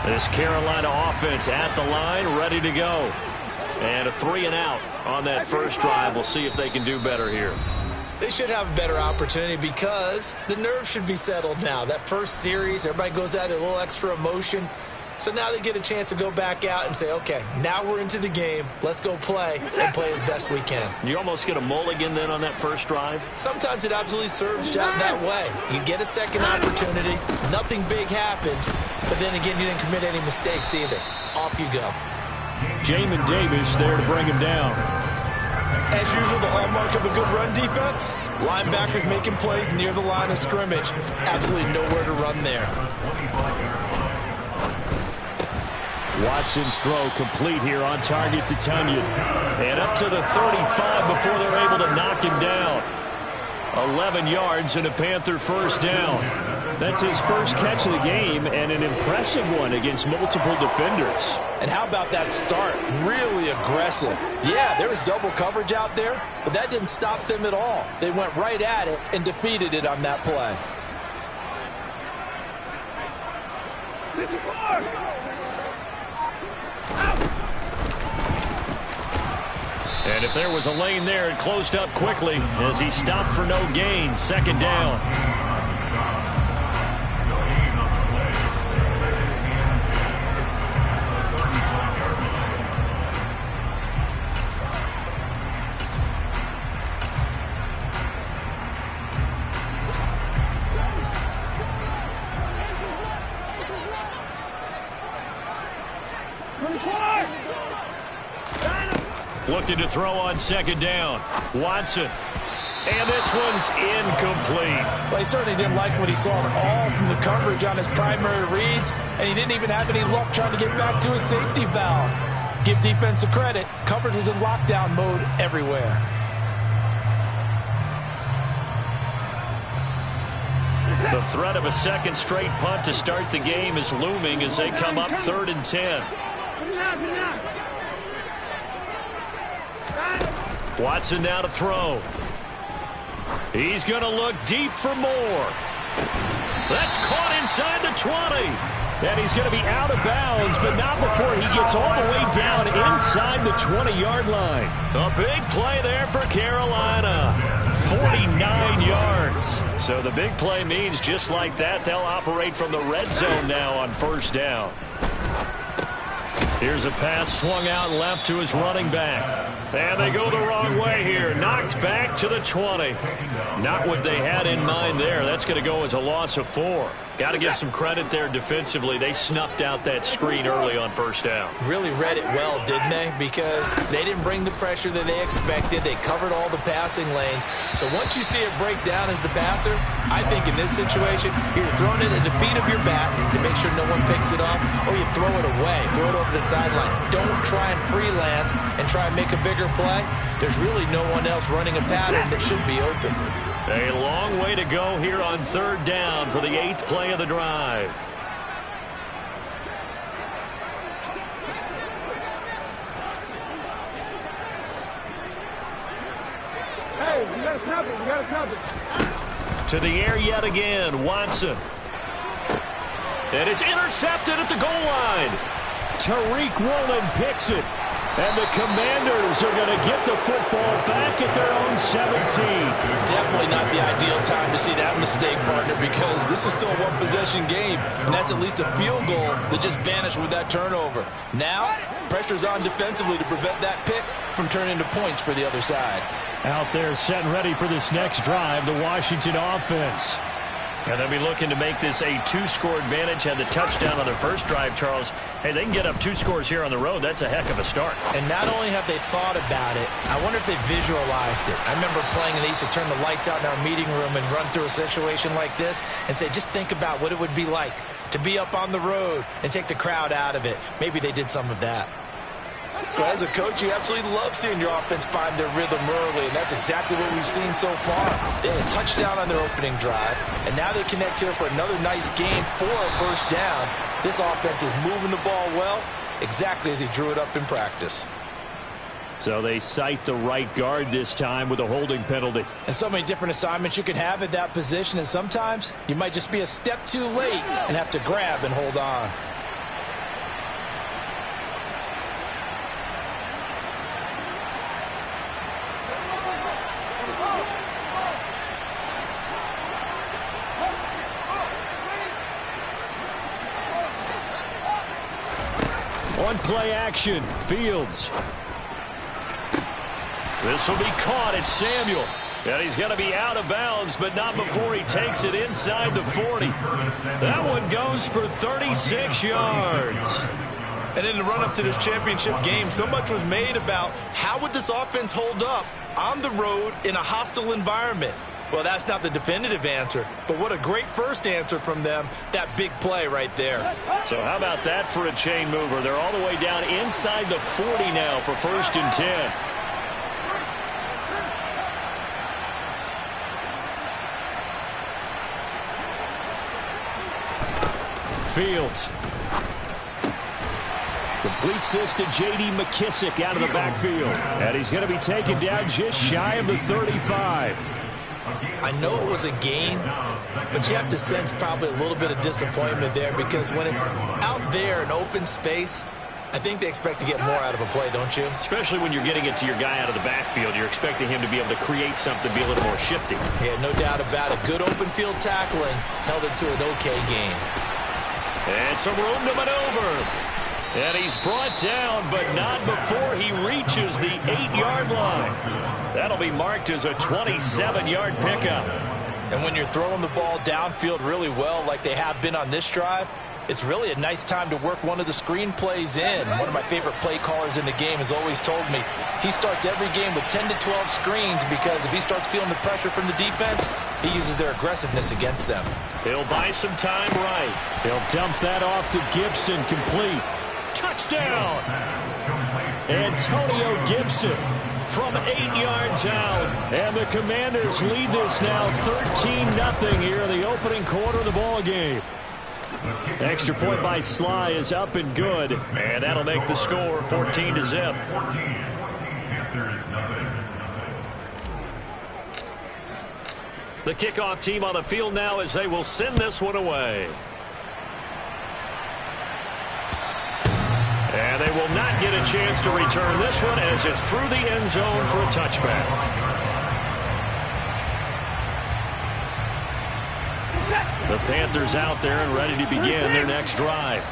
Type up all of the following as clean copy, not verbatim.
This Carolina offense at the line, ready to go. And a 3-and-out on that first drive. We'll see if they can do better here. They should have a better opportunity because the nerves should be settled now. That first series, everybody goes out with a little extra emotion. So now they get a chance to go back out and say, okay, now we're into the game. Let's go play and play as best we can. You almost get a mulligan then on that first drive? Sometimes it absolutely serves that way. You get a second opportunity. Nothing big happened. But then again, you didn't commit any mistakes either. Off you go. Jamin Davis there to bring him down. As usual, the hallmark of a good run defense, linebackers making plays near the line of scrimmage. Absolutely nowhere to run there. Watson's throw complete here on target to Tunyon. And up to the 35 before they're able to knock him down. 11 yards and a Panther first down. That's his first catch of the game and an impressive one against multiple defenders. And how about that start? Really aggressive. Yeah, there was double coverage out there, but that didn't stop them at all. They went right at it and defeated it on that play. And if there was a lane there, it closed up quickly as he stopped for no gain. Second down. Looking to throw on second down. Watson. And this one's incomplete. Well, he certainly didn't like what he saw at all from the coverage on his primary reads, and he didn't even have any luck trying to get back to his safety valve. Give defense a credit. Coverage was in lockdown mode everywhere. The threat of a second straight punt to start the game is looming as they come up 3rd and 10. Watson now to throw. He's going to look deep for more. That's caught inside the 20. And he's going to be out of bounds, but not before he gets all the way down inside the 20-yard line. A big play there for Carolina. 49 yards. So the big play means just like that, they'll operate from the red zone now on first down. Here's a pass swung out left to his running back. And they go the wrong way here. Knocked back to the 20. Not what they had in mind there. That's going to go as a loss of 4. Got to give some credit there defensively. They snuffed out that screen early on first down. Really read it well, didn't they? Because they didn't bring the pressure that they expected. They covered all the passing lanes. So once you see it break down as the passer, I think in this situation, you're throwing it at the feet of your back to make sure no one picks it up, or you throw it away, throw it over the sideline. Don't try and freelance and try and make a bigger play. There's really no one else running a pattern that should be open. A long way to go here on 3rd down for the 8th play of the drive. Hey, you gotta snap it, you gotta snap it. To the air yet again, Watson. And it's intercepted at the goal line. Tariq Woolen picks it. And the Commanders are going to get the football back at their own 17. Definitely not the ideal time to see that mistake, partner, because this is still a one-possession game, and that's at least a field goal that just vanished with that turnover. Now, pressure's on defensively to prevent that pick from turning into points for the other side. Out there set and ready for this next drive, the Washington offense. And they'll be looking to make this a 2-score advantage. Had the touchdown on their first drive, Charles. Hey, they can get up 2 scores here on the road. That's a heck of a start. And not only have they thought about it, I wonder if they visualized it. I remember playing and they used to turn the lights out in our meeting room and run through a situation like this and say, just think about what it would be like to be up on the road and take the crowd out of it. Maybe they did some of that. Well, as a coach, you absolutely love seeing your offense find their rhythm early, and that's exactly what we've seen so far. They had a touchdown on their opening drive, and now they connect here for another nice game for a first down. This offense is moving the ball well, exactly as he drew it up in practice. So they cite the right guard this time with a holding penalty. And so many different assignments you can have at that position, and sometimes you might just be a step too late and have to grab and hold on. On play action, Fields. This will be caught. It's Samuel. And he's going to be out of bounds, but not before he takes it inside the 40. That one goes for 36 yards. And in the run-up to this championship game, so much was made about how would this offense hold up on the road in a hostile environment. Well, that's not the definitive answer, but what a great first answer from them, that big play right there. So how about that for a chain mover? They're all the way down inside the 40 now for 1st and 10. Fields. Completes this to J.D. McKissick out of the backfield. And he's going to be taken down just shy of the 35. I know it was a gain, but you have to sense probably a little bit of disappointment there because when it's out there in open space, I think they expect to get more out of a play, don't you? Especially when you're getting it to your guy out of the backfield. You're expecting him to be able to create something, be a little more shifty. Yeah, no doubt about it. Good open field tackling held it to an okay game. And some room to maneuver. And he's brought down, but not before he reaches the 8-yard line. That'll be marked as a 27-yard pickup. And when you're throwing the ball downfield really well like they have been on this drive, it's really a nice time to work one of the screen plays in. One of my favorite play callers in the game has always told me he starts every game with 10 to 12 screens because if he starts feeling the pressure from the defense, he uses their aggressiveness against them. He'll buy some time right. He'll dump that off to Gibson, complete. Touchdown! Antonio Gibson from 8 yards out. And the Commanders lead this now 13-0 here in the opening quarter of the ball game. Extra point by Sly is up and good. And that'll make the score 14-0. The kickoff team on the field now as they will send this one away. And they will not get a chance to return this one as it's through the end zone for a touchback. The Panthers out there and ready to begin their next drive.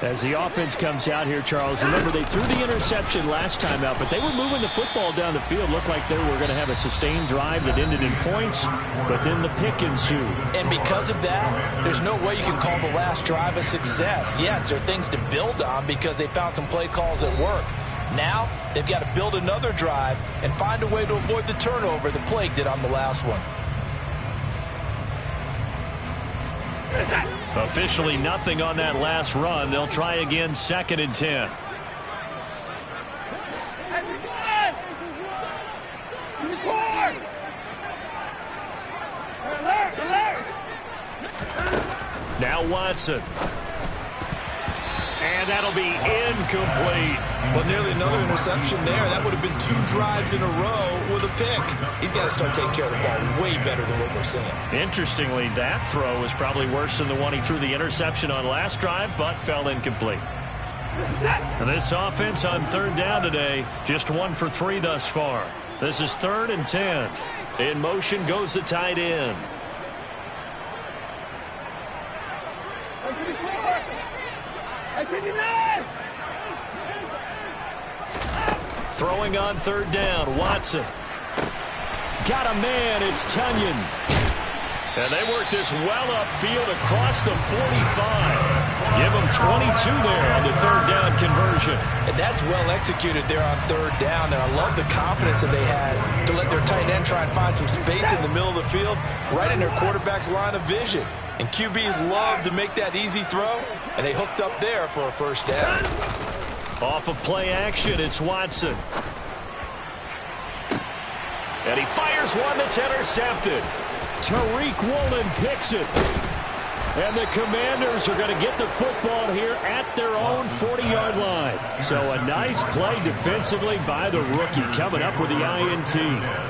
As the offense comes out here, Charles, remember they threw the interception last time out, but they were moving the football down the field. Looked like they were going to have a sustained drive that ended in points, but then the pick ensued. And because of that, there's no way you can call the last drive a success. Yes, there are things to build on because they found some play calls that work. Now, they've got to build another drive and find a way to avoid the turnover that plagued it on the last one. Officially nothing on that last run. They'll try again 2nd and 10. Now Watson. And that'll be incomplete. Well, nearly another interception there. That would have been 2 drives in a row with a pick. He's got to start taking care of the ball way better than what we're seeing. Interestingly, that throw was probably worse than the one he threw the interception on last drive, but fell incomplete. And this offense on 3rd down today, just 1 for 3 thus far. This is 3rd and 10. In motion goes the tight end. Throwing on 3rd down, Watson. Got a man, it's Tunyon. And they work this well upfield across the 45. Give them 22 there on the 3rd down conversion. And that's well executed there on 3rd down. And I love the confidence that they had to let their tight end try and find some space in the middle of the field, right in their quarterback's line of vision. And QBs love to make that easy throw, and they hooked up there for a 1st down. Off of play action, it's Watson. And he fires one that's intercepted. Tariq Woolen picks it. And the Commanders are going to get the football here at their own 40-yard line. So a nice play defensively by the rookie coming up with the INT.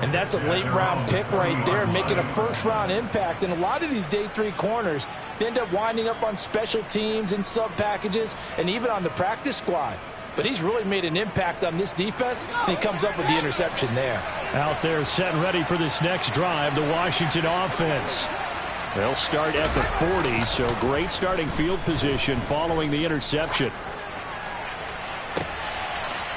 And that's a late-round pick right there, making a first-round impact. And a lot of these day 3 corners, they end up winding up on special teams and sub-packages and even on the practice squad. But he's really made an impact on this defense, and he comes up with the interception there. Out there set and ready for this next drive, the Washington offense. They'll start at the 40, so great starting field position following the interception.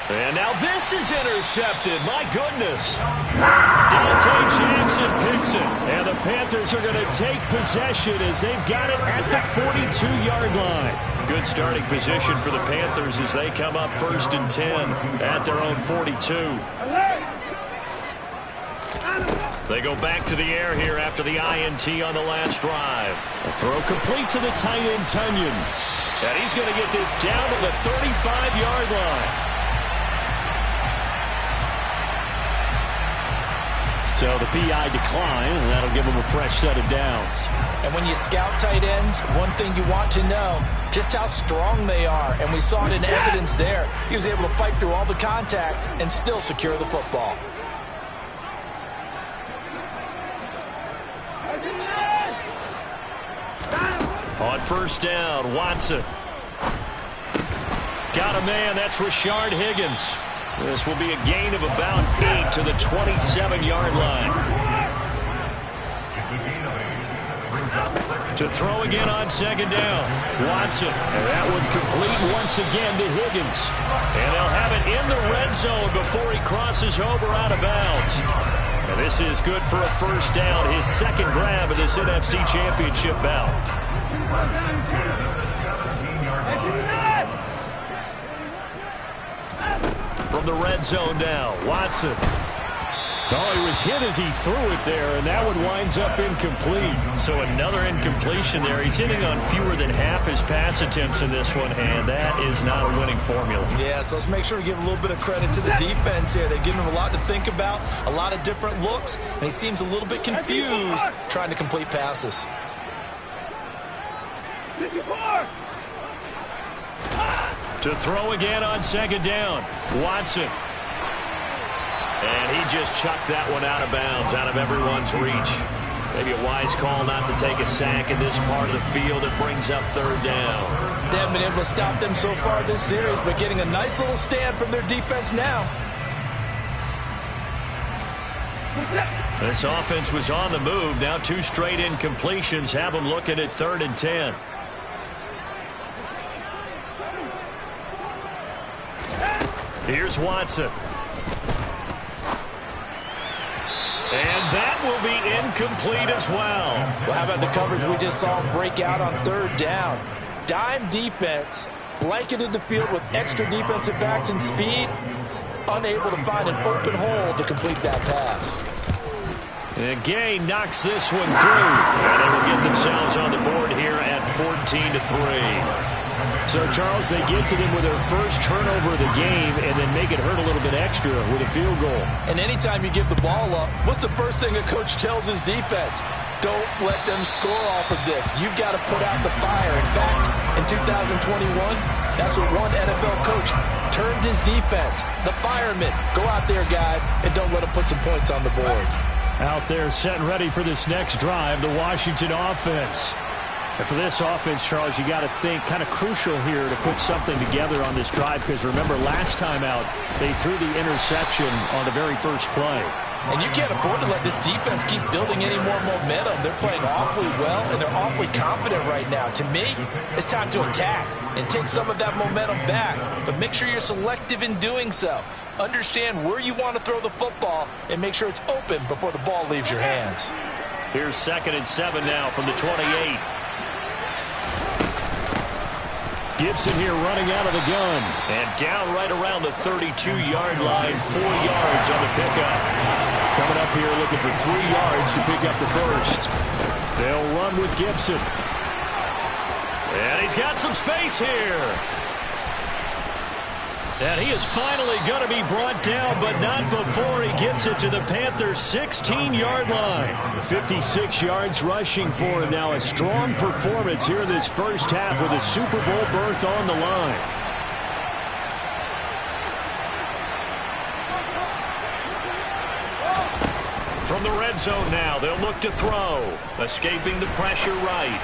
And now this is intercepted. My goodness. Dante Jackson picks it. And the Panthers are going to take possession as they've got it at the 42-yard line. Good starting position for the Panthers as they come up 1st and 10 at their own 42. They go back to the air here after the INT on the last drive. A throw complete to the tight end, Tunyon. And he's going to get this down to the 35-yard line. So the PI decline, and that'll give him a fresh set of downs. And when you scout tight ends, one thing you want to know, just how strong they are. And we saw it in evidence there. He was able to fight through all the contact and still secure the football. On 1st down, Watson. Got a man, that's Rashard Higgins. This will be a gain of about 8 to the 27-yard line. To throw again on 2nd down. Watson. And that one complete once again to Higgins. And they'll have it in the red zone before he crosses over out of bounds. And this is good for a 1st down, his 2nd grab of this NFC Championship bout. From the red zone now, Watson. Oh, he was hit as he threw it there, and that one winds up incomplete. So another incompletion there. He's hitting on fewer than half his pass attempts in this one, and that is not a winning formula. Yeah, so let's make sure we give a little bit of credit to the defense here. They've given him a lot to think about, a lot of different looks, and he seems a little bit confused trying to complete passes. To throw again on 2nd down, Watson. And he just chucked that one out of bounds, out of everyone's reach. Maybe a wise call not to take a sack in this part of the field. It brings up 3rd down. They haven't been able to stop them so far this series, but getting a nice little stand from their defense now. This offense was on the move. Now 2 straight incompletions have them looking at 3rd and 10. Here's Watson. And that will be incomplete as well. Well, how about the coverage we just saw him break out on 3rd down? Dime defense, blanketed the field with extra defensive backs and speed, unable to find an open hole to complete that pass. And Gay knocks this one through. And they will get themselves on the board here at 14-3. So, Charles, they get to them with their first turnover of the game and then make it hurt a little bit extra with a field goal. And anytime you give the ball up, what's the first thing a coach tells his defense? Don't let them score off of this. You've got to put out the fire. In fact, in 2021, that's what one NFL coach termed his defense. The firemen. Go out there, guys, and don't let them put some points on the board. Out there set and ready for this next drive, the Washington offense. And for this offense, Charles, you got to think kind of crucial here to put something together on this drive because remember last time out they threw the interception on the very first play. And you can't afford to let this defense keep building any more momentum. They're playing awfully well and they're awfully confident right now. To me, it's time to attack and take some of that momentum back. But make sure you're selective in doing so. Understand where you want to throw the football and make sure it's open before the ball leaves your hands. Here's 2nd and 7 now from the 28. Gibson here running out of the gun. And down right around the 32-yard line, 4 yards on the pickup. Coming up here looking for 3 yards to pick up the first. They'll run with Gibson. And he's got some space here. And he is finally going to be brought down, but not before he gets it to the Panthers' 16-yard line. 56 yards rushing for him now. A strong performance here in this first half with a Super Bowl berth on the line. From the red zone now, they'll look to throw. Escaping the pressure right.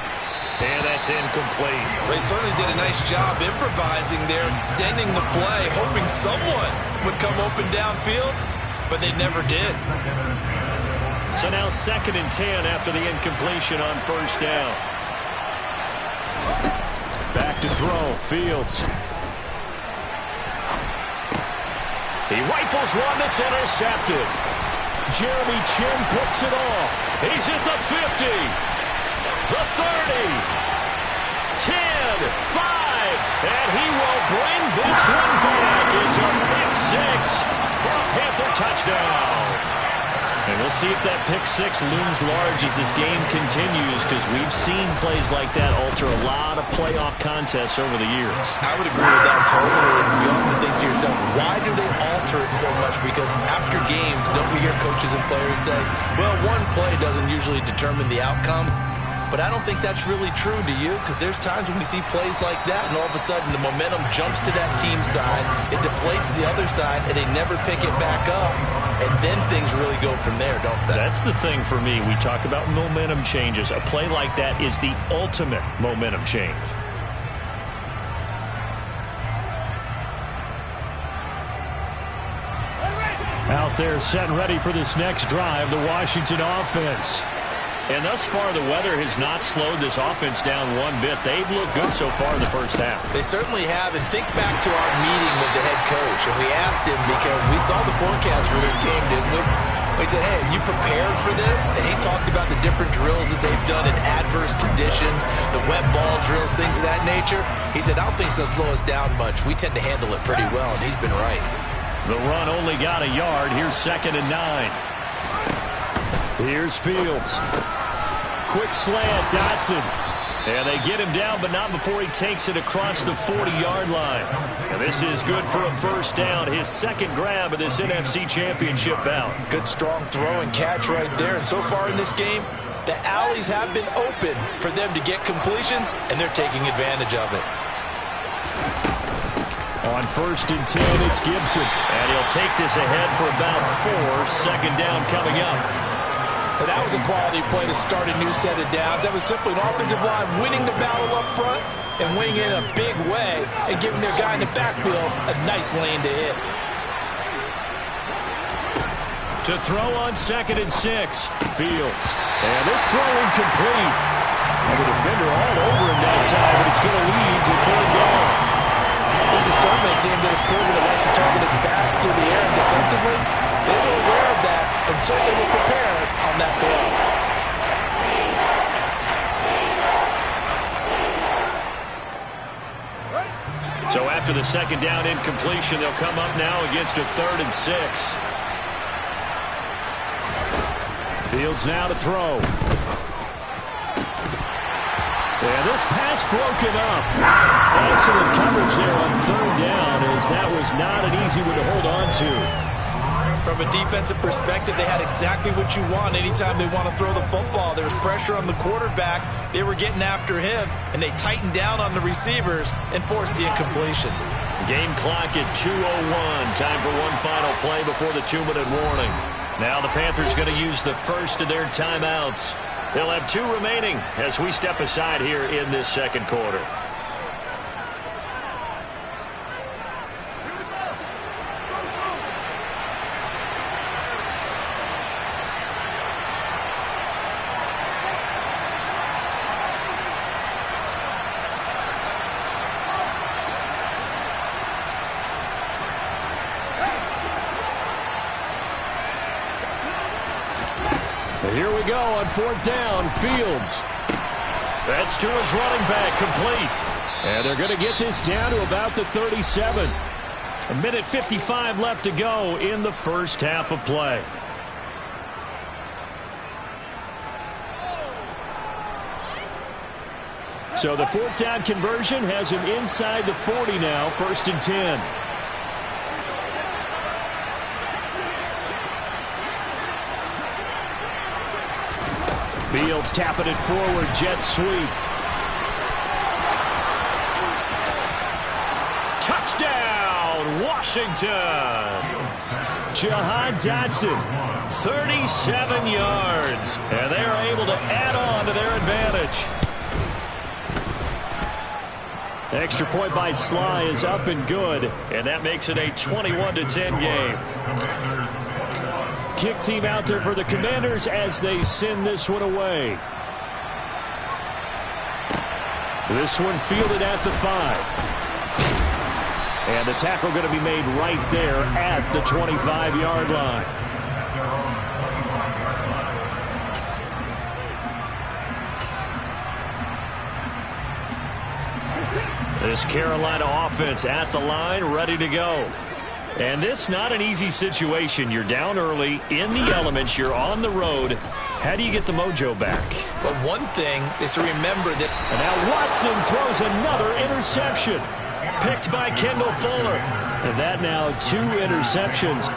And that's incomplete. They certainly did a nice job improvising there, extending the play, hoping someone would come open downfield, but they never did. So now 2nd and 10 after the incompletion on 1st down. Back to throw, Fields. He rifles one that's intercepted. Jeremy Chin picks it off. He's at the 50, the 30, 10, 5, and he will bring this one back. It's a pick six for a Panther touchdown. And we'll see if that pick six looms large as this game continues, because we've seen plays like that alter a lot of playoff contests over the years. I would agree with that totally. And you often think to yourself, why do they alter it so much? Because after games, don't we hear coaches and players say, well, one play doesn't usually determine the outcome? But I don't think that's really true, do you? Because there's times when we see plays like that, and all of a sudden the momentum jumps to that team side, it deflates the other side, and they never pick it back up. And then things really go from there, don't they? That's the thing for me. We talk about momentum changes. A play like that is the ultimate momentum change. Out there set and ready for this next drive, the Washington offense. And thus far, the weather has not slowed this offense down one bit. They've looked good so far in the first half. They certainly have. And think back to our meeting with the head coach. And we asked him, because we saw the forecast for this game, didn't we? We said, hey, have you prepared for this? And he talked about the different drills that they've done in adverse conditions, the wet ball drills, things of that nature. He said, I don't think it's going to slow us down much. We tend to handle it pretty well, and he's been right. The run only got a yard. Here's 2nd and 9. Here's Fields. Quick slant, Dotson. And they get him down, but not before he takes it across the 40-yard line. And this is good for a first down. His second grab of this NFC Championship bout. Good strong throw and catch right there. And so far in this game, the alleys have been open for them to get completions, and they're taking advantage of it. On 1st and 10, it's Gibson. And he'll take this ahead for about 4. 2nd down coming up. And that was a quality play to start a new set of downs. That was simply an offensive line winning the battle up front and winning it in a big way and giving their guy in the backfield a nice lane to hit. To throw on 2nd and 6. Fields. And this throw incomplete. And the defender all over him that time, but it's going to lead to 3rd down. This is certainly a team that has proven it wants to target its backs through the air, and defensively, they were aware of that and certainly were prepared on that throw. So after the 2nd down incompletion, they'll come up now against a 3rd and 6. Fields now to throw. And this pass broken up. Excellent coverage there on 3rd down, as that was not an easy one to hold on to. From a defensive perspective, they had exactly what you want anytime they want to throw the football. There was pressure on the quarterback. They were getting after him, and they tightened down on the receivers and forced the incompletion. Game clock at 2:01. Time for one final play before the 2-minute warning. Now the Panthers going to use the first of their timeouts. They'll have 2 remaining as we step aside here in this 2nd quarter. Here we go on 4th down. Fields. That's to his running back, complete. And they're going to get this down to about the 37. 1:55 left to go in the first half of play. So the 4th down conversion has him inside the 40 now, 1st and 10. Fields tapping it forward, jet sweep. Touchdown, Washington! Jahan Dotson, 37 yards, and they are able to add on to their advantage. Extra point by Sly is up and good, and that makes it a 21-10 game. Kick team out there for the Commanders as they send this one away. This one fielded at the 5. And the tackle going to be made right there at the 25-yard line. This Carolina offense at the line, ready to go. And this not an easy situation. You're down early, in the elements, you're on the road. How do you get the mojo back? Well, one thing is to remember that... And now Watson throws another interception. Picked by Kendall Fuller. And that now 2 interceptions.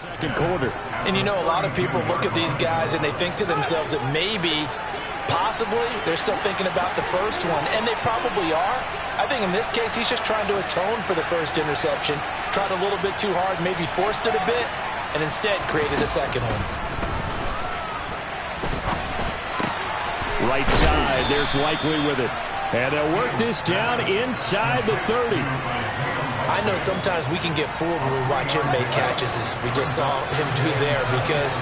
Second quarter. And you know, a lot of people look at these guys and they think to themselves that maybe, possibly, they're still thinking about the first one. And they probably are. I think in this case, he's just trying to atone for the first interception. Tried a little bit too hard, maybe forced it a bit, and instead created a second one. Right side, there's Likely with it. And they'll work this down inside the 30. I know sometimes we can get fooled when we watch him make catches, as we just saw him do there, because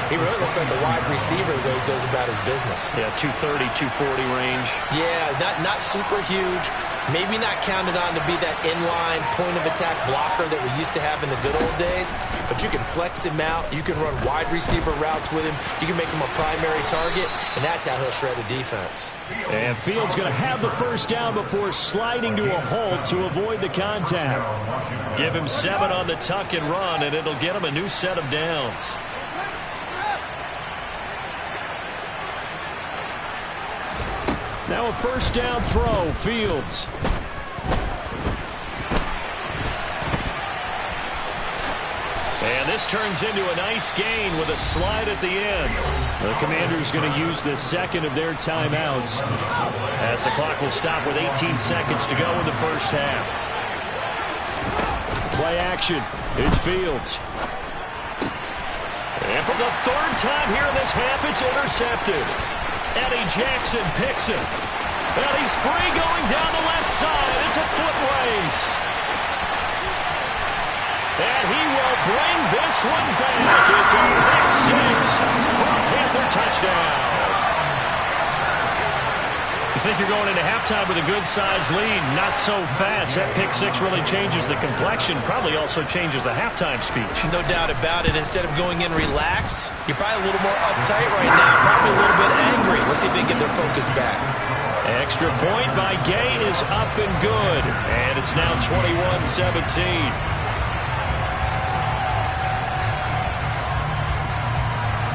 he really looks like a wide receiver the way he goes about his business. Yeah, 230, 240 range. Yeah, not super huge. Maybe not counted on to be that inline point-of-attack blocker that we used to have in the good old days, but you can flex him out. You can run wide receiver routes with him. You can make him a primary target, and that's how he'll shred a defense. And Fields going to have the first down before sliding to a halt to avoid the contact. Give him 7 on the tuck and run, and it'll get him a new set of downs. Now a first down throw, Fields. And this turns into a nice gain with a slide at the end. The Commanders going to use the second of their timeouts as the clock will stop with 18 seconds to go in the first half. Play action. It's Fields. And for the 3rd time here in this half, it's intercepted. Eddie Jackson picks it. And he's free going down the left side. It's a foot race. And he will bring this one back. It's a pick 6 for a Panther touchdown. You think you're going into halftime with a good-sized lead. Not so fast. That pick 6 really changes the complexion. Probably also changes the halftime speech. No doubt about it. Instead of going in relaxed, you're probably a little more uptight right now. Probably a little bit angry. Let's see if they get their focus back. Extra point by Gay is up and good. And it's now 21-17.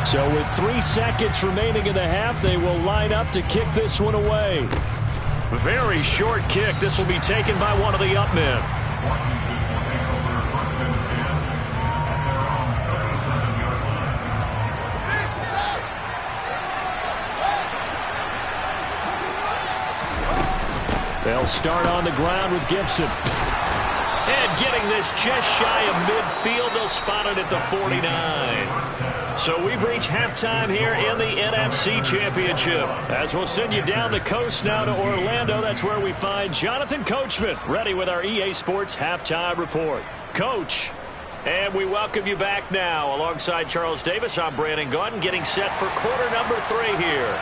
So with 3 seconds remaining in the half, they will line up to kick this one away. Very short kick. This will be taken by one of the up men. They'll start on the ground with Gibson. And getting this just shy of midfield, they'll spot it at the 49. So we've reached halftime here in the NFC Championship. As we'll send you down the coast now to Orlando, that's where we find Jonathan Coachman, ready with our EA Sports Halftime Report. Coach, and we welcome you back now. Alongside Charles Davis, I'm Brandon Gaudin, getting set for quarter number 3 here.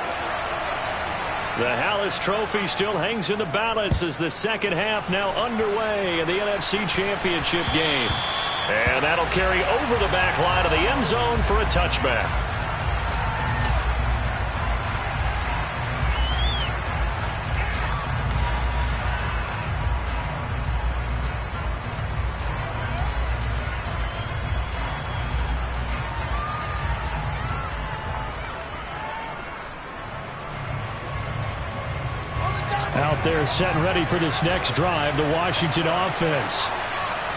The Hallis Trophy still hangs in the balance as the second half now underway in the NFC Championship game. And that'll carry over the back line of the end zone for a touchback. Out there set and ready for this next drive, the Washington offense.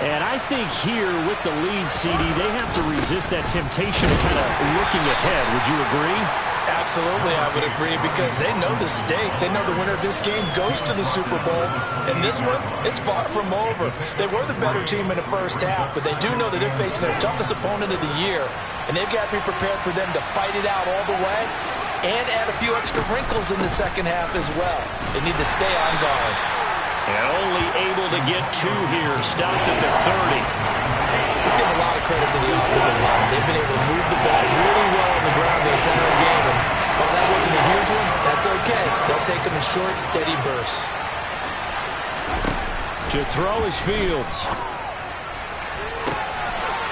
And I think here with the lead, CD, they have to resist that temptation of kind of looking ahead. Would you agree? Absolutely, I would agree, because they know the stakes. They know the winner of this game goes to the Super Bowl. And this one, it's far from over. They were the better team in the first half, but they do know that they're facing their toughest opponent of the year. And they've got to be prepared for them to fight it out all the way and add a few extra wrinkles in the second half as well. They need to stay on guard. And only able to get 2 here. Stopped at the 30. Let's give a lot of credit to the offensive line. They've been able to move the ball really well on the ground the entire game. And while that wasn't a huge one, that's okay. They'll take them in short, steady bursts. To throw is Fields.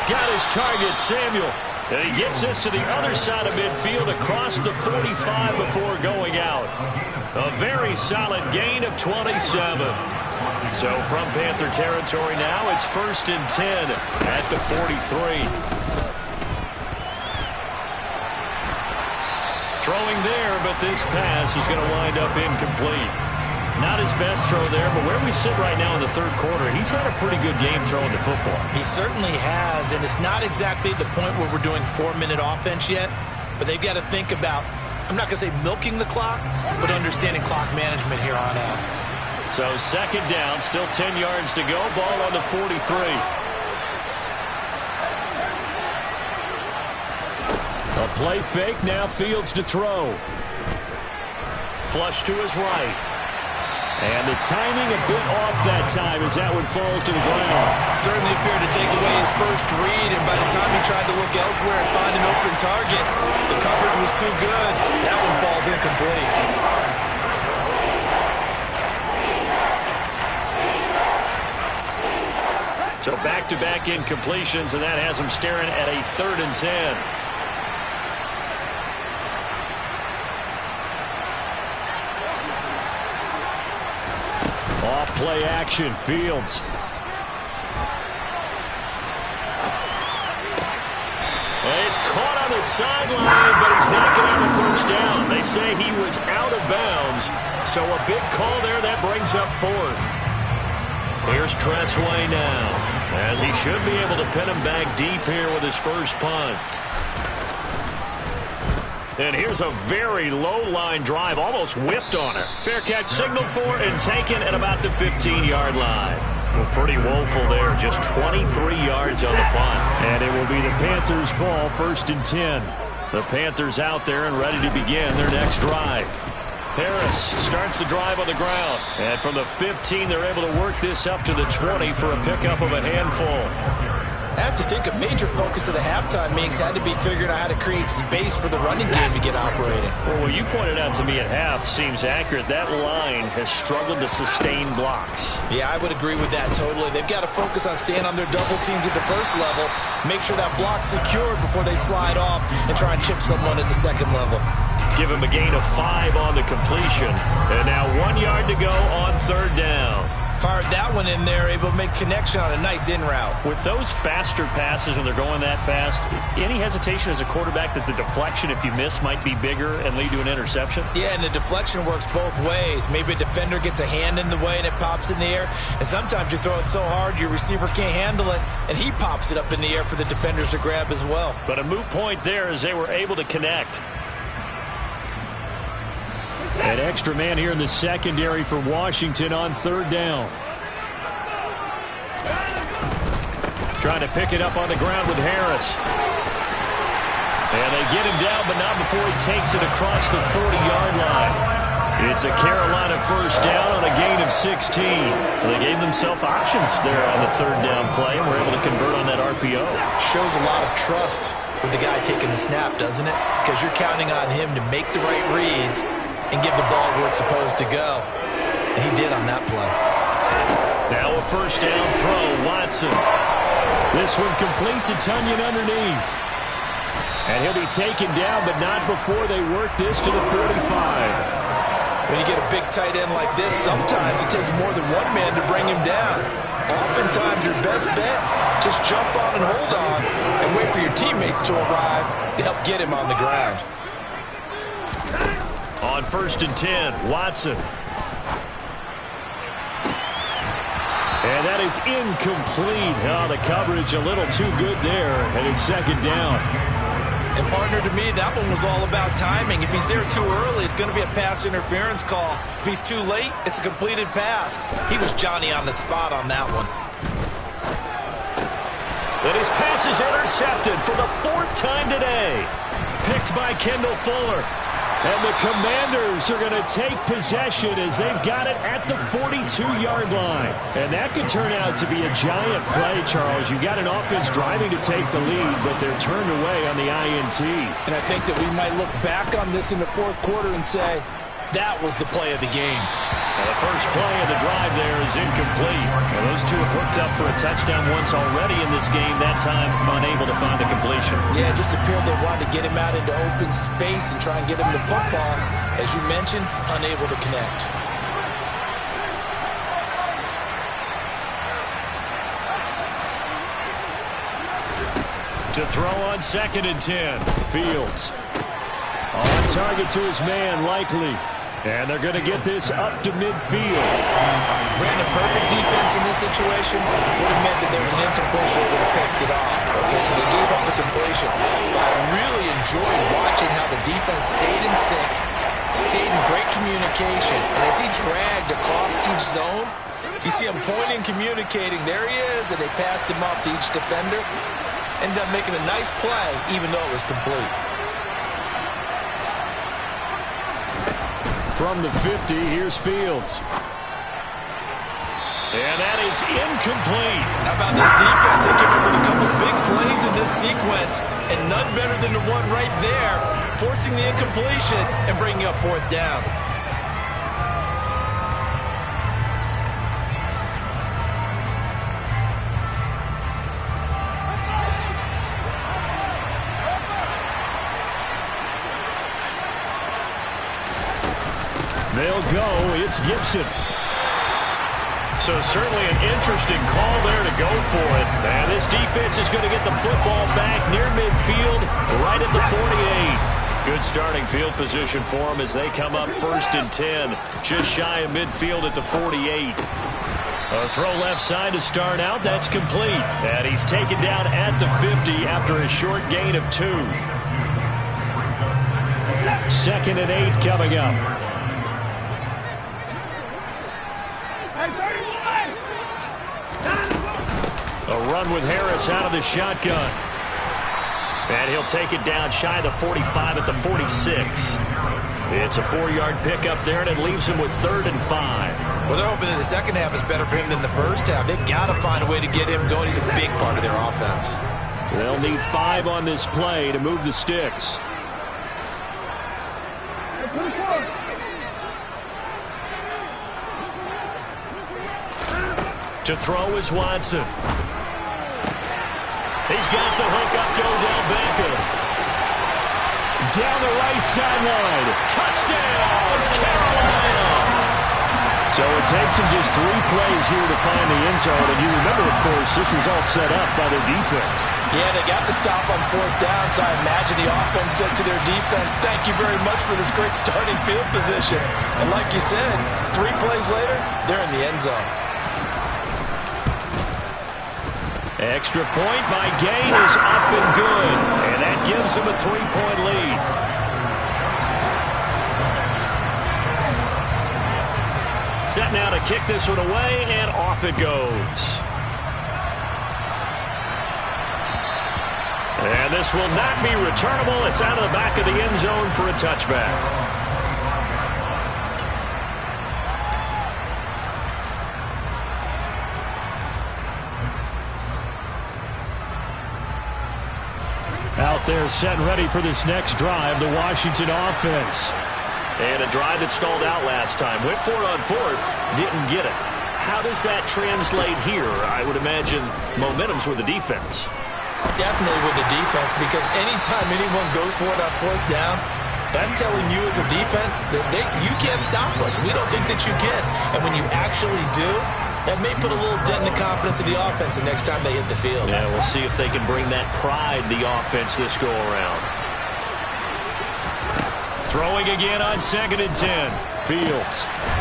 Got his target, Samuel. And he gets this to the other side of midfield across the 45 before going out. A very solid gain of 27. So from Panther territory now, it's 1st and 10 at the 43. Throwing there, but this pass is going to wind up incomplete. Not his best throw there, but where we sit right now in the third quarter, he's had a pretty good game throwing the football. He certainly has, and it's not exactly the point where we're doing 4-minute offense yet, but they've got to think about, I'm not going to say milking the clock, but understanding clock management here on out. So 2nd down, still 10 yards to go, ball on the 43. A play fake, now Fields to throw. Flush to his right. And the timing a bit off that time as that one falls to the ground. Certainly appeared to take away his first read, and by the time he tried to look elsewhere and find an open target, the coverage was too good. That one falls incomplete. So back-to-back incompletions, and that has him staring at a 3rd and 10. Off play action, Fields. And he's caught on the sideline, but he's not going to have a first down. They say he was out of bounds, so a big call there that brings up 4th. Here's Tressway now, as he should be able to pin him back deep here with his first punt. And here's a very low-line drive, almost whiffed on her. Fair catch signaled for and taken at about the 15-yard line. Well, pretty woeful there, just 23 yards on the punt. And it will be the Panthers' ball, 1st and 10. The Panthers out there and ready to begin their next drive. Harris starts the drive on the ground. And from the 15, they're able to work this up to the 20 for a pickup of a handful. I have to think a major focus of the halftime meetings had to be figuring out how to create space for the running game to get operating. Well, what you pointed out to me at half seems accurate. That line has struggled to sustain blocks. Yeah, I would agree with that totally. They've got to focus on staying on their double teams at the first level, make sure that block's secured before they slide off and try and chip someone at the second level. Give him a gain of 5 on the completion. And now 1 yard to go on 3rd down. Fired that one in there, able to make connection on a nice in route. With those faster passes when they're going that fast, any hesitation as a quarterback that the deflection, if you miss, might be bigger and lead to an interception? Yeah, and the deflection works both ways. Maybe a defender gets a hand in the way and it pops in the air. And sometimes you throw it so hard your receiver can't handle it, and he pops it up in the air for the defenders to grab as well. But a moot point there as they were able to connect. An extra man here in the secondary for Washington on 3rd down. Trying to pick it up on the ground with Harris. And they get him down, but not before he takes it across the 40-yard line. It's a Carolina first down on a gain of 16. They gave themselves options there on the 3rd down play and were able to convert on that RPO. Shows a lot of trust with the guy taking the snap, doesn't it? Because you're counting on him to make the right reads and give the ball where it's supposed to go. And he did on that play. Now a first down throw, Watson. This one complete to Tunyon underneath. And he'll be taken down, but not before they work this to the 45. When you get a big tight end like this, sometimes it takes more than one man to bring him down. Oftentimes your best bet, just jump on and hold on and wait for your teammates to arrive to help get him on the ground. On 1st and 10, Watson. And that is incomplete. Oh, the coverage a little too good there, and it's 2nd down. And partner, to me, that one was all about timing. If he's there too early, it's going to be a pass interference call. If he's too late, it's a completed pass. He was Johnny on the spot on that one. And his pass is intercepted for the 4th time today. Picked by Kendall Fuller. And the Commanders are going to take possession as they've got it at the 42-yard line. And that could turn out to be a giant play, Charles. You got an offense driving to take the lead, but they're turned away on the INT. And I think that we might look back on this in the 4th quarter and say, That was the play of the game. Well, the first play of the drive there is incomplete. Well, those two have hooked up for a touchdown once already in this game, that time unable to find a completion. Yeah, it just appeared they wanted to get him out into open space and try and get him the football. As you mentioned, unable to connect. To throw on 2nd and 10. Fields. On target to his man, likely. And they're going to get this up to midfield. Ran a perfect defense in this situation. Would have meant that there was an incompletion that would have picked it off. Okay, so they gave up the completion. But I really enjoyed watching how the defense stayed in sync, stayed in great communication. And as he dragged across each zone, you see him pointing, communicating. There he is, and they passed him up to each defender. Ended up making a nice play, even though it was complete. From the 50, here's Fields. And that is incomplete. How about this defense? They came up with a couple big plays in this sequence, and none better than the one right there, forcing the incompletion and bringing up 4th down. They'll go. It's Gibson. So certainly an interesting call there to go for it. And this defense is going to get the football back near midfield, right at the 48. Good starting field position for them as they come up 1st and 10, just shy of midfield at the 48. A throw left side to start out. That's complete. And he's taken down at the 50 after a short gain of 2. 2nd and 8 coming up. A run with Harris out of the shotgun. And he'll take it down shy of the 45 at the 46. It's a 4-yard pickup there, and it leaves him with 3rd and 5. Well, they're hoping that the second half is better for him than the first half. They've got to find a way to get him going. He's a big part of their offense. They'll need 5 on this play to move the sticks. To throw is Watson. He's got the hook up to Odell Beckham. Down the right sideline. Touchdown, Carolina. So it takes them just 3 plays here to find the end zone. And you remember, of course, this was all set up by their defense. Yeah, they got the stop on 4th down, so I imagine the offense said to their defense, thank you very much for this great starting field position. And like you said, 3 plays later, they're in the end zone. Extra point by Gain is up and good. And that gives them a 3-point lead. Set now to kick this one away, and off it goes. And this will not be returnable. It's out of the back of the end zone for a touchback. Out there set and ready for this next drive, the Washington offense. And a drive that stalled out last time. Went for it on 4th, didn't get it. How does that translate here? I would imagine momentum's with the defense. Definitely with the defense, because anytime anyone goes for it on 4th down, that's telling you as a defense that you can't stop us. We don't think that you can. And when you actually do, that may put a little dent in the confidence of the offense the next time they hit the field. Yeah, we'll see if they can bring that pride, the offense, this go-around. Throwing again on 2nd and 10. Fields.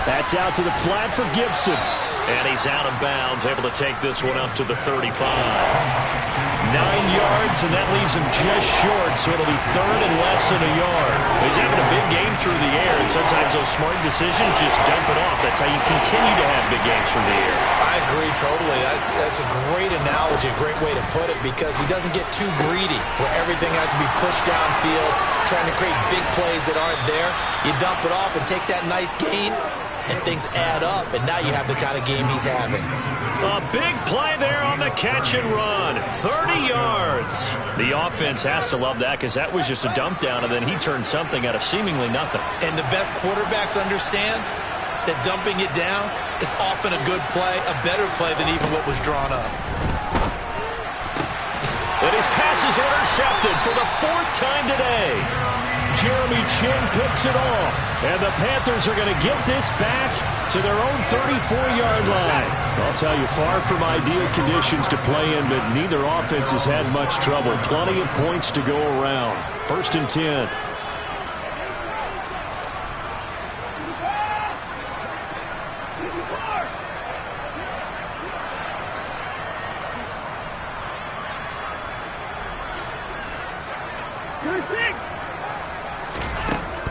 That's out to the flat for Gibson. And he's out of bounds, able to take this one up to the 35. 9 yards, and that leaves him just short, so it'll be 3rd and less than a yard. He's having a big game through the air, and sometimes those smart decisions just dump it off. That's how you continue to have big games from the air. I agree totally. That's a great analogy, a great way to put it, because he doesn't get too greedy where everything has to be pushed downfield, trying to create big plays that aren't there. You dump it off and take that nice gain, and things add up, and now you have the kind of game he's having. A big play there on the catch and run. 30 yards. The offense has to love that because that was just a dump down, and then he turned something out of seemingly nothing. And the best quarterbacks understand that dumping it down is often a good play, a better play than even what was drawn up. And his pass is intercepted for the 4th time today. Jeremy Chin picks it off. And the Panthers are going to get this back to their own 34-yard line. I'll tell you, far from ideal conditions to play in, but neither offense has had much trouble. Plenty of points to go around. 1st and 10.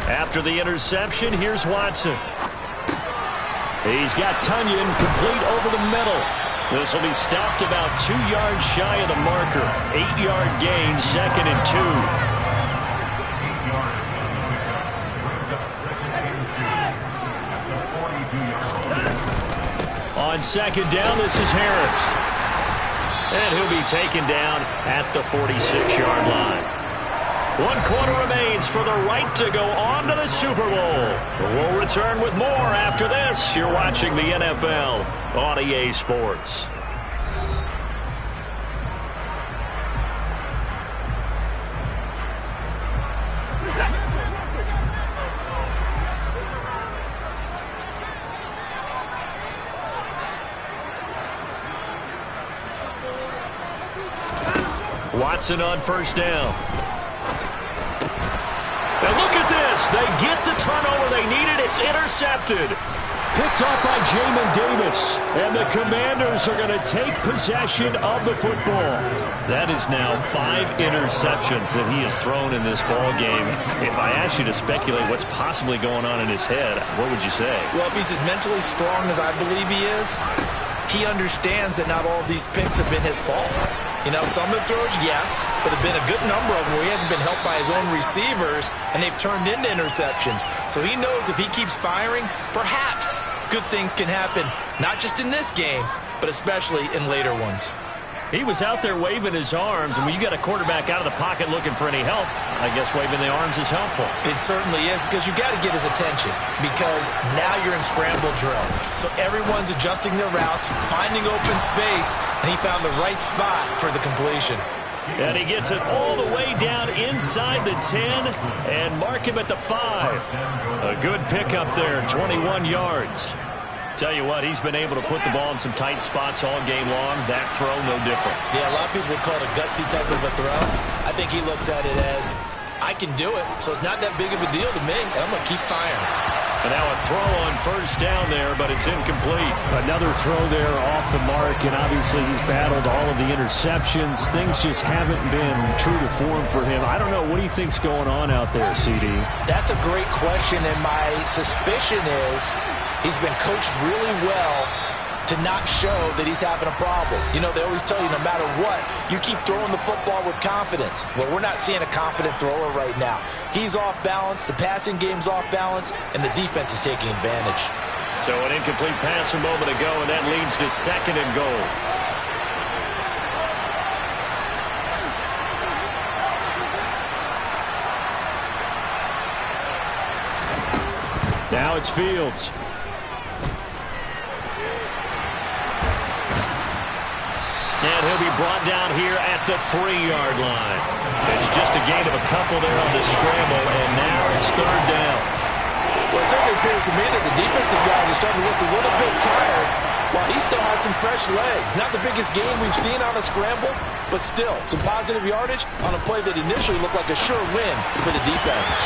After the interception, here's Watson. He's got Tunyon complete over the middle. This will be stopped about 2 yards shy of the marker. 8-yard gain, 2nd and 2. On 2nd down, this is Harris. And he'll be taken down at the 46-yard line. 1 quarter remains for the right to go on to the Super Bowl. We'll return with more after this. You're watching the NFL on EA Sports. Watson on 1st down. And look at this. They get the turnover they needed. It's intercepted. Picked off by Jamin Davis. And the Commanders are going to take possession of the football. That is now 5 interceptions that he has thrown in this ball game. If I asked you to speculate what's possibly going on in his head, what would you say? Well, if he's as mentally strong as I believe he is, he understands that not all of these picks have been his fault. You know, some of the throws, yes, but there have been a good number of them where he hasn't been helped by his own receivers, and they've turned into interceptions. So he knows if he keeps firing, perhaps good things can happen, not just in this game, but especially in later ones. He was out there waving his arms, and when you got a quarterback out of the pocket looking for any help, I guess waving the arms is helpful. It certainly is, because you got to get his attention, because now you're in scramble drill. So everyone's adjusting their routes, finding open space, and he found the right spot for the completion. And he gets it all the way down inside the 10 and mark him at the 5. A good pickup there, 21 yards. Tell you what, he's been able to put the ball in some tight spots all game long. That throw, no different. Yeah, a lot of people would call it a gutsy type of a throw. I think he looks at it as, I can do it, so it's not that big of a deal to me, and I'm going to keep firing. And now a throw on 1st down there, but it's incomplete. Another throw there off the mark, and obviously he's battled all of the interceptions. Things just haven't been true to form for him. I don't know. What do you think's going on out there, CD? That's a great question, and my suspicion is he's been coached really well to not show that he's having a problem. You know, they always tell you no matter what, you keep throwing the football with confidence. Well, we're not seeing a confident thrower right now. He's off balance, the passing game's off balance, and the defense is taking advantage. So an incomplete pass a moment ago, and that leads to 2nd and goal. Now it's Fields. And he'll be brought down here at the 3-yard line. It's just a gain of a couple there on the scramble, and now it's 3rd down. Well, it certainly appears to me that the defensive guys are starting to look a little bit tired while he still has some fresh legs. Not the biggest game we've seen on a scramble, but still some positive yardage on a play that initially looked like a sure win for the defense.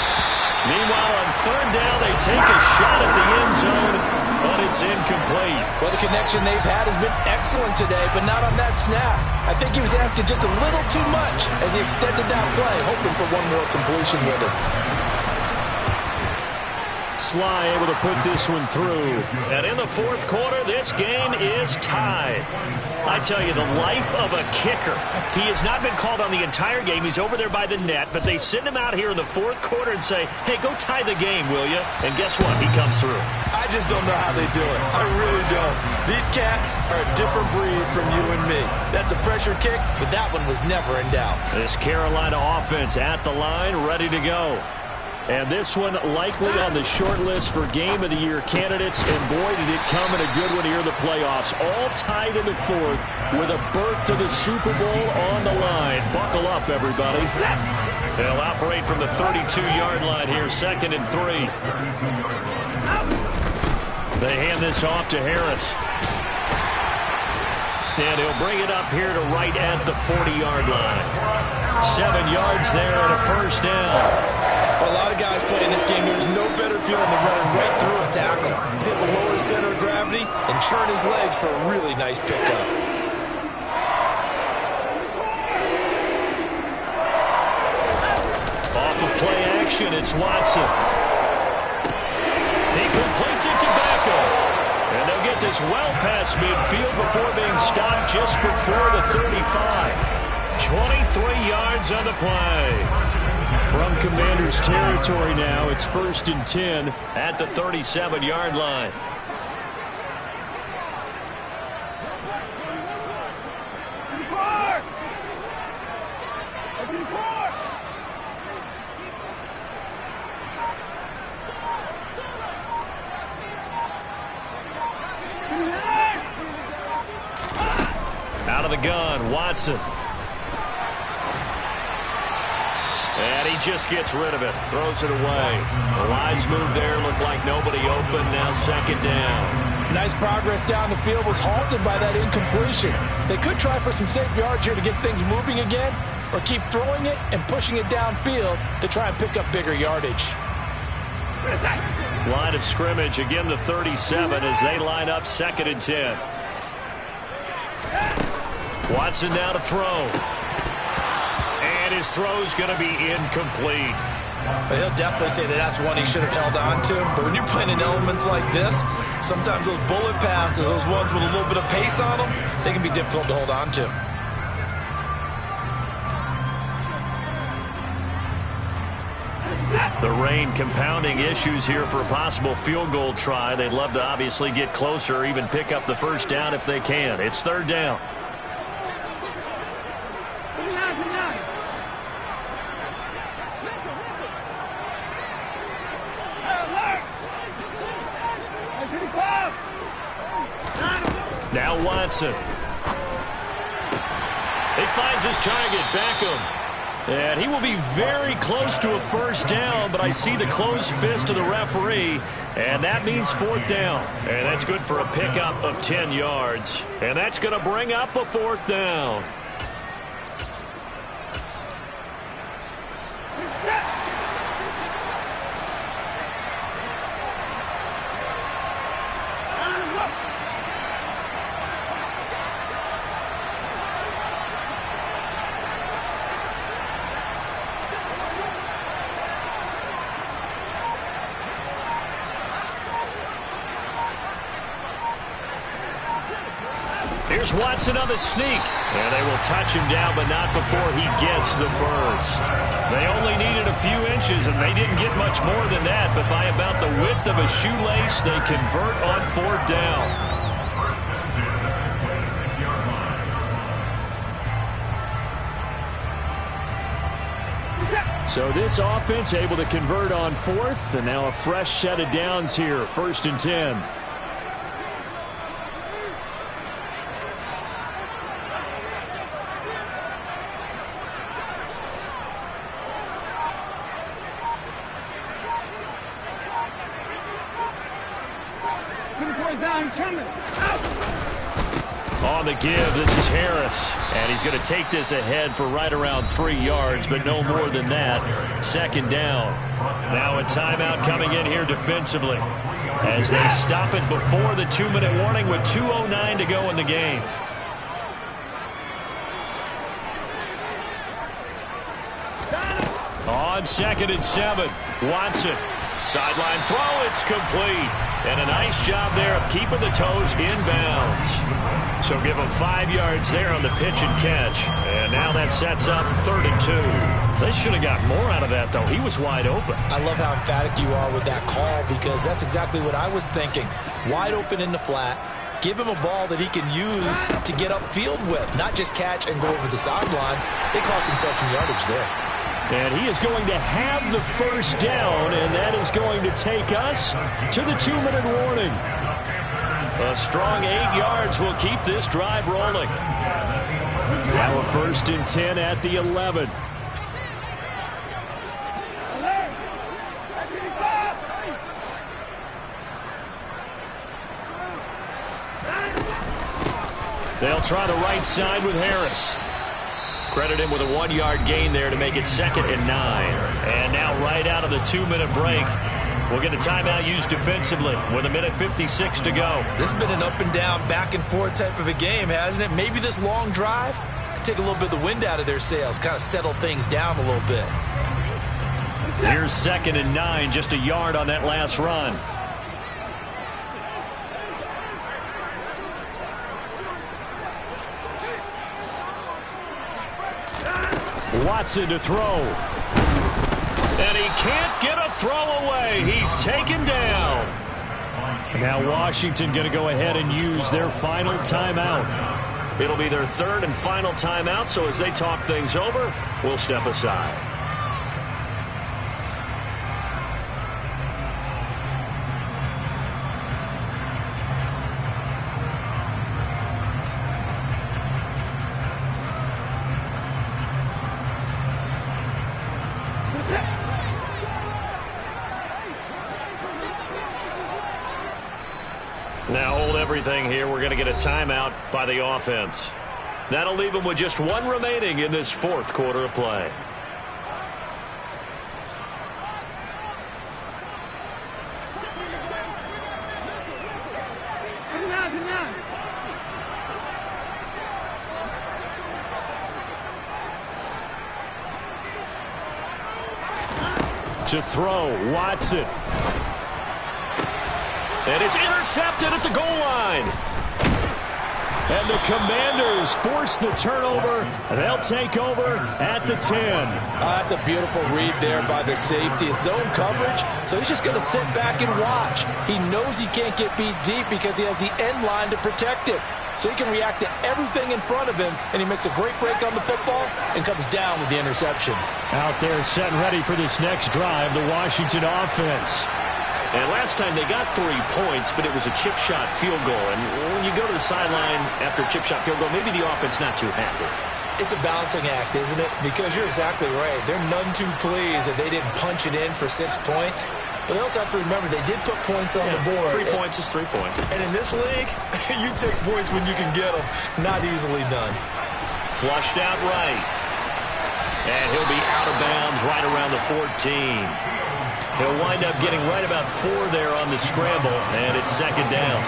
Meanwhile, on 3rd down, they take a shot at the end zone, but it's incomplete. Well, the connection they've had has been excellent today, but not on that snap. I think he was asking just a little too much as he extended that play, hoping for one more completion with it. Sly able to put this one through. And in the fourth quarter, this game is tied. I tell you, the life of a kicker. He has not been called on the entire game. He's over there by the net, but they send him out here in the fourth quarter and say, hey, go tie the game, will you? And guess what? He comes through. I just don't know how they do it. I really don't. These cats are a different breed from you and me. That's a pressure kick, but that one was never in doubt. This Carolina offense at the line, ready to go. And this one likely on the short list for Game of the Year candidates. And boy, did it come in a good one here in the playoffs. All tied in the fourth with a berth to the Super Bowl on the line. Buckle up, everybody. They'll operate from the 32-yard line here, 2nd and 3. They hand this off to Harris. And he'll bring it up here to right at the 40-yard line. 7 yards there and a first down. For a lot of guys playing this game, there's no better feeling than running right through a tackle. He's able to lower his center of gravity and churn his legs for a really nice pickup. Off of play action, it's Watson. He completes it to Beckham. And they'll get this well past midfield before being stopped just before the 35. 23 yards on the play. From Commander's territory now, it's 1st and 10 at the 37-yard line. Out of the gun, Watson. And he just gets rid of it. Throws it away. The lines move there. Look like nobody open. Now 2nd down. Nice progress down the field was halted by that incompletion. They could try for some safe yards here to get things moving again, or keep throwing it and pushing it downfield to try and pick up bigger yardage. Line of scrimmage, again the 37 as they line up 2nd and 10. Watson now to throw. And his throw's going to be incomplete. He'll definitely say that that's one he should have held on to. But when you're playing in elements like this, sometimes those bullet passes, those ones with a little bit of pace on them, they can be difficult to hold on to. The rain compounding issues here for a possible field goal try. They'd love to obviously get closer or even pick up the first down if they can. It's 3rd down. Now Watson. He finds his target, Beckham. And he will be very close to a first down, but I see the closed fist of the referee, and that means 4th down. And that's good for a pickup of 10 yards. And that's going to bring up a 4th down. Here's Watson on the sneak. And they will touch him down, but not before he gets the first. They only needed a few inches, and they didn't get much more than that. But by about the width of a shoelace, they convert on 4th down. So this offense able to convert on 4th, and now a fresh set of downs here, 1st and 10. On the give, this is Harris. And he's going to take this ahead for right around 3 yards, but no more than that. 2nd down. Now a timeout coming in here defensively as they stop it before the 2-minute warning with 2:09 to go in the game. On 2nd and 7, Watson. Sideline throw, it's complete. And a nice job there of keeping the toes in bounds. So give him 5 yards there on the pitch and catch. And now that sets up 3rd and 2. They should have got more out of that, though. He was wide open. I love how emphatic you are with that call because that's exactly what I was thinking. Wide open in the flat. Give him a ball that he can use to get upfield with, not just catch and go over the sideline. They cost themselves some yardage there. And he is going to have the first down, and that is going to take us to the 2-minute warning. A strong 8 yards will keep this drive rolling. Now a 1st and 10 at the 11. They'll try the right side with Harris. Credit him with a 1-yard gain there to make it 2nd and 9. And now right out of the 2-minute break, we'll get a timeout used defensively with 1:56 to go. This has been an up and down, back and forth type of a game, hasn't it? Maybe this long drive could take a little bit of the wind out of their sails, kind of settle things down a little bit. Here's 2nd and 9, just a yard on that last run. Watson to throw. And he can't get a throw away. He's taken down. Now Washington going to go ahead and use their final timeout. It'll be their 3rd and final timeout, so as they talk things over, we'll step aside. Now hold everything here. We're going to get a timeout by the offense. That'll leave them with just 1 remaining in this 4th quarter of play. To throw, Watson. And it's intercepted at the goal line. And the Commanders force the turnover. They'll take over at the 10. That's a beautiful read there by the safety. It's zone coverage, so he's just going to sit back and watch. He knows he can't get beat deep because he has the end line to protect it. So he can react to everything in front of him, and he makes a great break on the football and comes down with the interception. Out there set and ready for this next drive, the Washington offense. And last time they got 3 points, but it was a chip shot field goal. And when you go to the sideline after a chip shot field goal, maybe the offense not too happy. It's a balancing act, isn't it? Because you're exactly right. They're none too pleased that they didn't punch it in for 6 points. But they also have to remember they did put points on the board. 3 points is 3 points. And in this league, you take points when you can get them. Not easily done. Flushed out right. And he'll be out of bounds right around the 14. He'll wind up getting right about 4 there on the scramble, and it's 2nd down.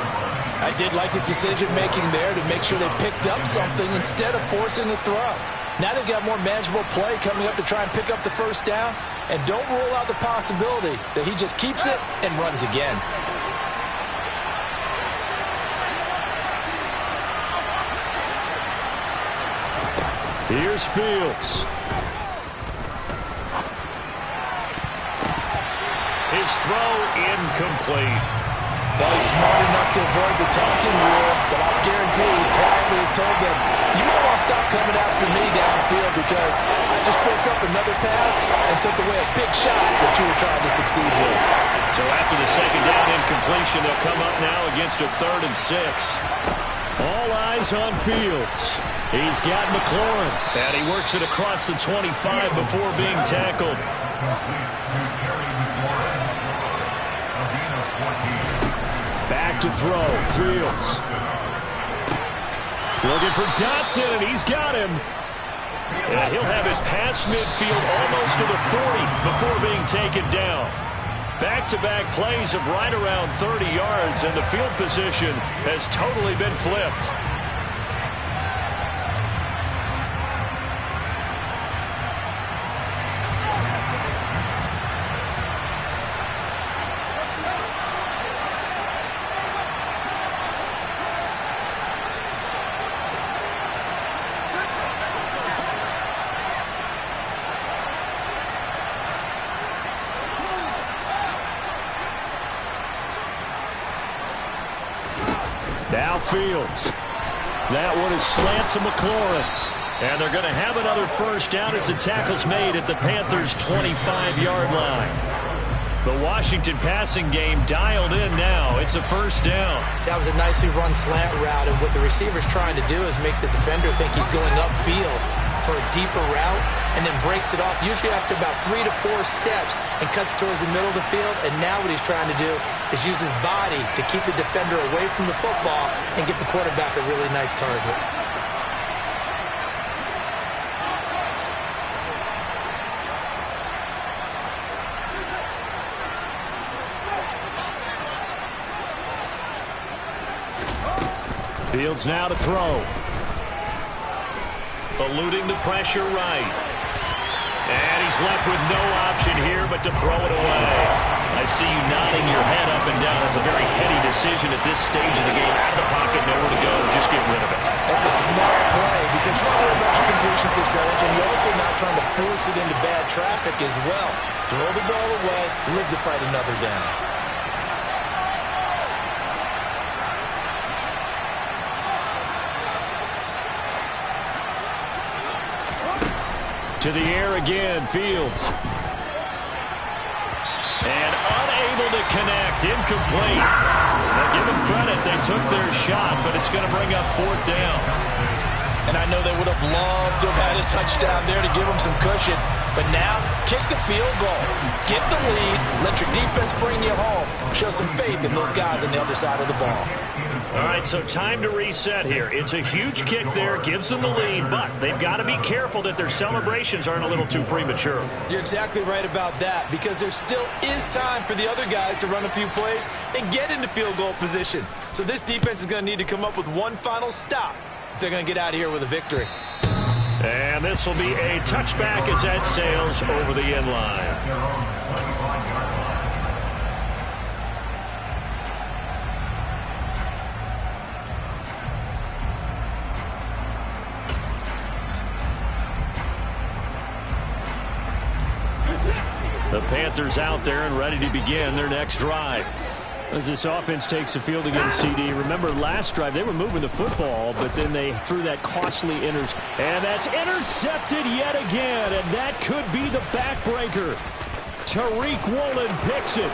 I did like his decision-making there to make sure they picked up something instead of forcing the throw. Now they've got more manageable play coming up to try and pick up the first down, and don't rule out the possibility that he just keeps it and runs again. Here's Fields. His throw incomplete. Well, he's smart enough to avoid the taunting rule, but I'll guarantee he quietly has told them, you might want to stop coming after me downfield because I just broke up another pass and took away a big shot that you were trying to succeed with. So after the 2nd down incompletion, they'll come up now against a 3rd and 6. All eyes on Fields. He's got McLaurin. And he works it across the 25 before being tackled. Back to throw. Fields. Looking for Dotson, and he's got him. And he'll have it past midfield almost to the 40 before being taken down. Back-to-back plays of right around 30 yards, and the field position has totally been flipped. Now Fields. That one is slant to McLaurin. And they're going to have another first down as the tackle's made at the Panthers' 25-yard line. The Washington passing game dialed in now. It's a first down. That was a nicely run slant route, and what the receiver's trying to do is make the defender think he's going upfield for a deeper route and then breaks it off, usually after about 3 to 4 steps, and cuts towards the middle of the field. And now what he's trying to do is use his body to keep the defender away from the football and get the quarterback a really nice target. Fields now to throw. Eluding the pressure right. And he's left with no option here but to throw it away. I see you nodding your head up and down. It's a very heady decision at this stage of the game. Out of the pocket, nowhere to go. Just get rid of it. That's a smart play because you're not worried about your completion percentage, and you're also not trying to force it into bad traffic as well. Throw the ball away, live to fight another down. To the air again, Fields. And unable to connect, incomplete. Now give them credit, they took their shot, but it's going to bring up fourth down. And I know they would have loved to have had a touchdown there to give them some cushion. But now, kick the field goal. Get the lead. Let your defense bring you home. Show some faith in those guys on the other side of the ball. All right, so time to reset here. It's a huge kick there, gives them the lead, but they've got to be careful that their celebrations aren't a little too premature. You're exactly right about that, because there still is time for the other guys to run a few plays and get into field goal position. So this defense is going to need to come up with one final stop if they're going to get out of here with a victory. And this will be a touchback as that sails over the end line. The Panthers out there and ready to begin their next drive. As this offense takes the field against CD, remember last drive they were moving the football, but then they threw that costly interception. And that's intercepted yet again, and that could be the backbreaker. Tariq Woolen picks it,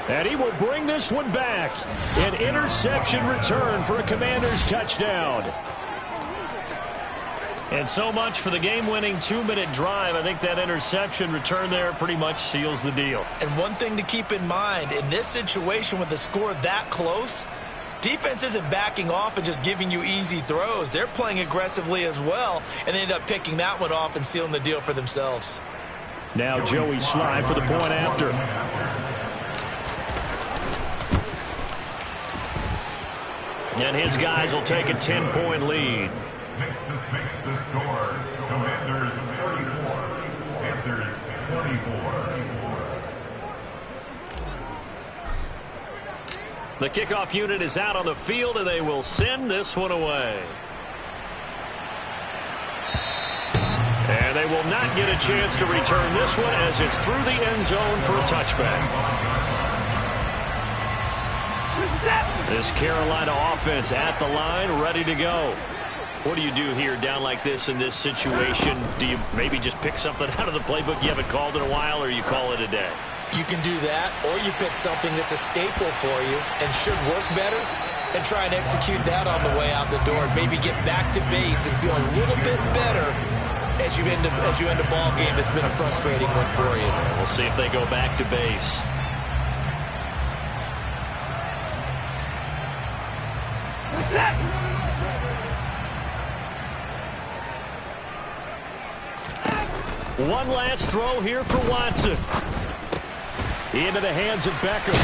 and he will bring this one back. An interception return for a Commanders touchdown. And so much for the game-winning 2-minute drive. I think that interception return there pretty much seals the deal. And one thing to keep in mind, in this situation with the score that close, defense isn't backing off and just giving you easy throws. They're playing aggressively as well, and they end up picking that one off and sealing the deal for themselves. Now Joey Sly for the point after. And his guys will take a 10-point lead. Makes the score. Commanders 34, Panthers 24. The kickoff unit is out on the field, and they will send this one away. And they will not get a chance to return this one as it's through the end zone for a touchback. This Carolina offense at the line, ready to go. What do you do here down like this in this situation? Do you maybe just pick something out of the playbook you haven't called in a while, or you call it a day? You can do that, or you pick something that's a staple for you and should work better and try and execute that on the way out the door and maybe get back to base and feel a little bit better as you end a ball game that's been a frustrating one for you. We'll see if they go back to base. One last throw here for Watson. Into the hands of Beckham.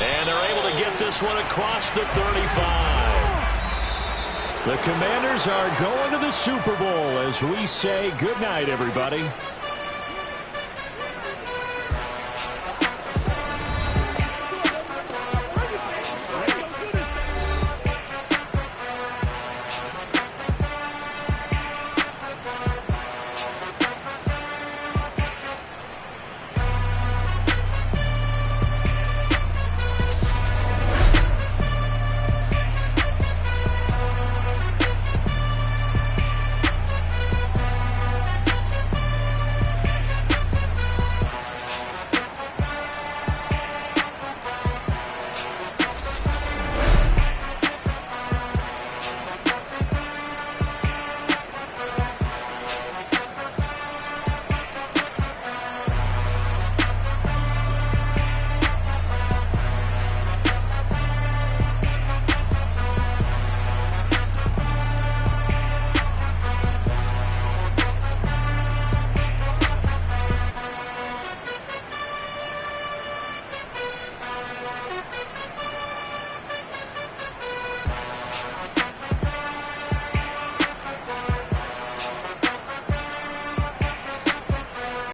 And they're able to get this one across the 35. The Commanders are going to the Super Bowl as we say goodnight, everybody.